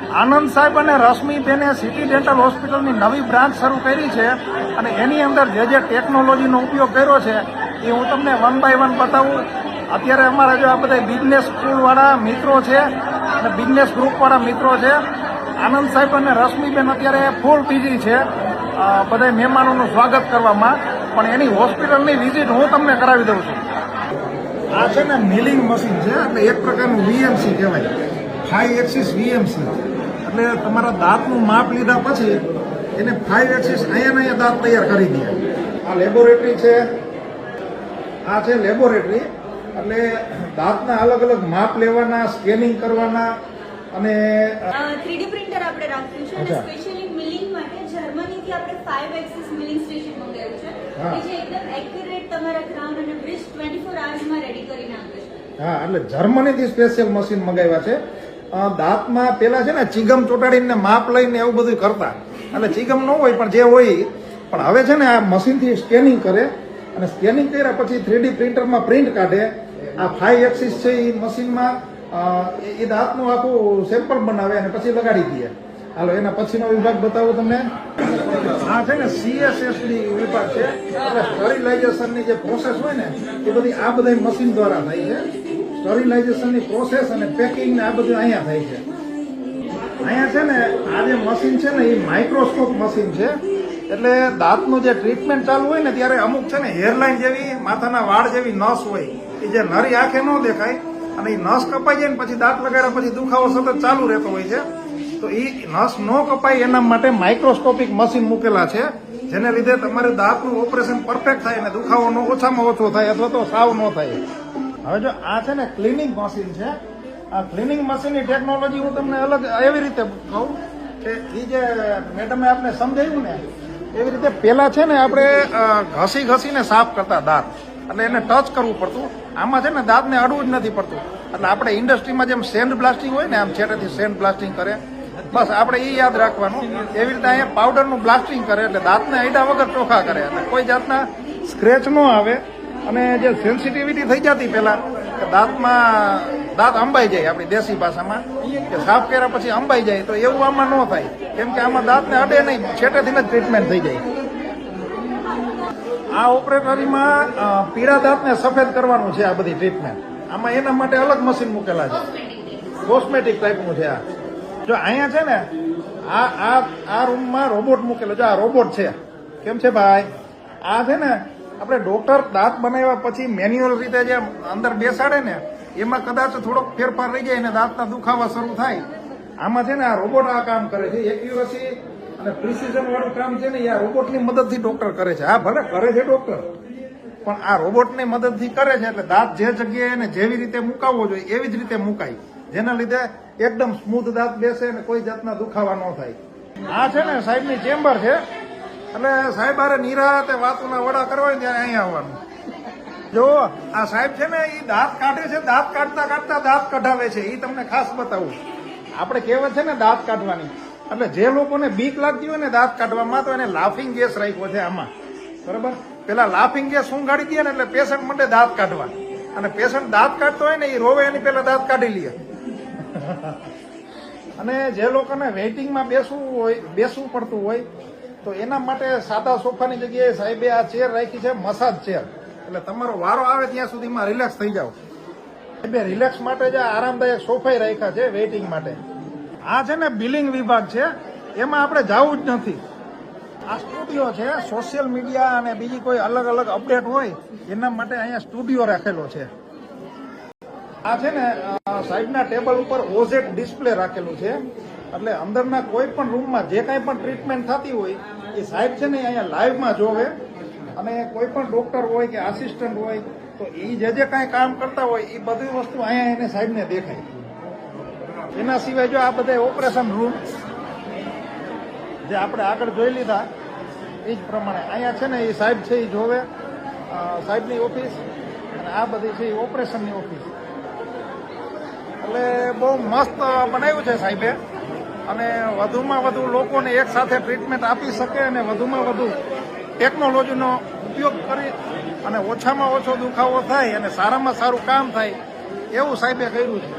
આનંદ સાહેબ અને રશ્મિબેને city dental હોસ્પિટલની નવી બ્રાન્ચ શરૂ કરી છે અને એની અંદર જે ટેકનોલોજીનો ઉપયોગ કર્યો છે એ હું તમને વન બાય વન બતાવું. અત્યારે અમારા જો આ બધા બિઝનેસ સ્કૂલવાળા મિત્રો છે અને બિઝનેસ ગ્રુપવાળા મિત્રો છે. આનંદ સાહેબ અને રશ્મિબેન અત્યારે ફૂલ બીજી છે બધા મહેમાનોનું સ્વાગત કરવામાં, પણ એની હોસ્પિટલની વિઝિટ હું તમને કરાવી દઉં છું. આ છે ને મિલિંગ મશીન છે, એટલે એક પ્રકારનું વીએમસી કહેવાય, 5 એક્સિસ વીએમસી. એટલે તમારા દાંતનું માપ લીધા પછી એને 5 એક્સિસ અહીંયા દાંત તૈયાર કરી દે. આ લેબોરેટરી છે, આ છે લેબોરેટરી. એટલે દાંતના અલગ અલગ માપ લેવાના, સ્કેનિંગ કરવાના અને 3D પ્રિન્ટર આપણે રાખ્યું છે અને સ્પેશિયલી મિલિંગ માટે જર્મનીથી આપણે 5 એક્સિસ મિલિંગ સ્ટેશન મંગાવ્યું છે કે જે એકદમ એક્યુરેટ તમારા ક્રાઉન અને બ્રિજ 24 અવર્સમાં રેડી કરીને આપે છે. હા, એટલે જર્મનીથી સ્પેશિયલ મશીન મંગાવ્યા છે. દાંતમાં પેલા છે ને ચીગમ ચોટાડીને માપ લઈને એવું બધું કરતા, એટલે ચીગમ ન હોય પણ જે હોય. પણ હવે છે ને આ મશીનથી સ્કેનિંગ કરે અને સ્કેનિંગ કર્યા પછી 3D પ્રિન્ટરમાં પ્રિન્ટ કાઢે. આ 5 એક્સિસ છે એ મશીનમાં એ દાંતનું આખું સેમ્પલ બનાવે અને પછી લગાડી દે. હાલો એના પછીનો વિભાગ બતાવું તમને. આ છે ને CSSD વિભાગ છે, એટલે સ્ટરીલાઇઝેશનની જે પ્રોસેસ હોય ને એ બધી આ બધા મશીન દ્વારા થાય છે. સ્ટરીલાઇઝેશનની પ્રોસેસ અને પેકિંગ ને આ બધું અહીંયા થાય છે. અહીંયા છે ને આ જે મશીન છે ને એ માઇક્રોસ્કોપ મશીન છે. એટલે દાંતનું જે ટ્રીટમેન્ટ ચાલુ હોય ને ત્યારે અમુક છે ને હેરલાઇન જેવી માથાના વાળ જેવી નસ હોય એ જે નરી આંખે ન દેખાય અને એ નસ કપાઈ જાય ને પછી દાંત લગાડ્યા પછી દુખાવો સતત ચાલુ રહેતો હોય છે. તો એ નસ ન કપાય એના માટે માઇક્રોસ્કોપિક મશીન મૂકેલા છે, જેને લીધે તમારે દાંતનું ઓપરેશન પરફેક્ટ થાય અને દુખાવો ઓછામાં ઓછો થાય અથવા તો સાવ ન થાય. હવે જો આ છે ને ક્લિનિંગ મશીન છે. આ ક્લિનિંગ મશીનની ટેકનોલોજી હું તમને અલગ એવી રીતે કહું કે એ જે મેડમે આપણે સમજાવ્યું ને એવી રીતે પેલા છે ને આપણે ઘસીને સાફ કરતા દાંત, એટલે એને ટચ કરવું પડતું. આમાં છે ને દાંતને અડવું જ નથી પડતું. એટલે આપણે ઇન્ડસ્ટ્રીમાં જેમ સેન્ડ બ્લાસ્ટિંગ હોય ને આમ છેટેથી સેન્ડ બ્લાસ્ટિંગ કરે, બસ આપણે એ યાદ રાખવાનું. એવી રીતે અહીંયા પાવડરનું બ્લાસ્ટિંગ કરે એટલે દાંતને અડ્યા વગર ચોખ્ખા કરે, એટલે કોઈ જાતના સ્ક્રેચ ન આવે. અને જે સેન્સિટિવિટી થઈ જતી પેલા કે દાંત અંબાઈ જાય, આપણી દેશી ભાષામાં કે સાફ કર્યા પછી અંબાઈ જાય, તો એવું આમાં ન થાય, કેમ કે આમાં દાંતને અડે નહીં, છેટેથી જ ટ્રીટમેન્ટ થઈ જાય. આ ઓપરેટરીમાં પીળા દાંતને સફેદ કરવાનું છે. આ બધી ટ્રીટમેન્ટ આમાં એના માટે અલગ મશીન મૂકેલા છે, કોસ્મેટિક ટાઈપનું છે. આ જો અહીંયા છે ને આ રૂમમાં રોબોટ મૂકેલો છે. આ રોબોટ છે. કેમ છે ભાઈ? આ છે ને આપણે ડોક્ટર દાંત બનાવ્યા પછી મેન્યુઅલ રીતે જે અંદર બેસાડે ને એમાં કદાચ થોડોક ફેરફાર રહી જાય અને દાંતના દુખાવા શરૂ થાય. આમાં છે ને આ રોબોટ આ કામ કરે છે. એક્યુરસી અને પ્રિસિઝન વાળું કામ છે ને એ આ રોબોટની મદદથી ડોક્ટર કરે છે. હા, ભલે કરે છે ડોક્ટર, પણ આ રોબોટની મદદથી કરે છે એટલે દાંત જે જગ્યાએ એને જેવી રીતે મુકાવવો જોઈએ એવી જ રીતે મુકાય, જેના લીધે એકદમ સ્મૂથ દાંત બેસે અને કોઈ જાતના દુખાવા ન થાય. આ છે ને સાહેબની ચેમ્બર છે, એટલે સાહેબ આરે નિરાતે વાતોના વડા કરવા હોય ત્યારે અહીંયા આવવાનું. જો આ સાહેબ છે ને એ દાંત કાઢે છે, દાંત કાઢતા દાંત કઢાવે છે. એ તમને ખાસ બતાવું. આપણે કહેવત છે ને દાંત કાઢવાની, એટલે જે લોકોને બીક લાગતી હોય ને દાંત કાઢવામાં તો એને લાફિંગ ગેસ રાખ્યો છે આમાં, બરાબર? પેલા લાફિંગ ગેસ ઊંઘાડી દે ને એટલે પેશન્ટ માટે દાંત કાઢવા, અને પેશન્ટ દાંત કાઢતો હોય ને એ રોવે એની પેલા દાંત કાઢી લે. અને જે લોકોને વેઇટિંગમાં બેસવું પડતું હોય તો એના માટે સાદા સોફાની જગ્યાએ સાહેબે આ ચેર રાખી છે, મસાજ ચેર. એટલે તમારો વારો આવે ત્યાં સુધીમાં રિલેક્સ થઈ જાવ. સાહેબે રિલેક્સ માટે જ આરામદાયક સોફાઈ રાખ્યા છે વેઇટિંગ માટે. આ છે ને બિલિંગ વિભાગ છે, એમાં આપણે જવું જ નથી. આ સ્ટુડિયો છે. સોશિયલ મીડિયા અને બીજી કોઈ અલગ અલગ અપડેટ હોય એના માટે અહીંયા સ્ટુડિયો રાખેલો છે. આ છે ને સાઈડના ટેબલ ઉપર ઓઝેડ ડિસ્પ્લે રાખેલું છે, એટલે અંદરના કોઈ પણ રૂમમાં જે કાંઈ પણ ટ્રીટમેન્ટ થતી હોય એ સાહેબ છે ને અહીંયા લાઈવમાં જોવે. અને કોઈ પણ ડોક્ટર હોય કે આસિસ્ટન્ટ હોય તો એ જે કાંઈ કામ કરતા હોય એ બધી વસ્તુ અહીંયા એને સાહેબને દેખાય. એના સિવાય જો આ બધા ઓપરેશન રૂમ જે આપણે આગળ જોઈ લીધા એ જ પ્રમાણે અહીંયા છે ને એ સાહેબ છે એ જોવે, સાહેબની ઓફિસ, અને આ બધી છે એ ઓપરેશનની ઓફિસ. એટલે બહુ મસ્ત બનાવ્યું છે સાહેબે, અને વધુમાં વધુ લોકોને એક સાથે ટ્રીટમેન્ટ આપી શકે અને વધુમાં વધુ ટેકનોલોજીનો ઉપયોગ કરી અને ઓછામાં ઓછો દુખાવો થાય અને સારામાં સારું કામ થાય એવું સાહેબે કર્યું છે.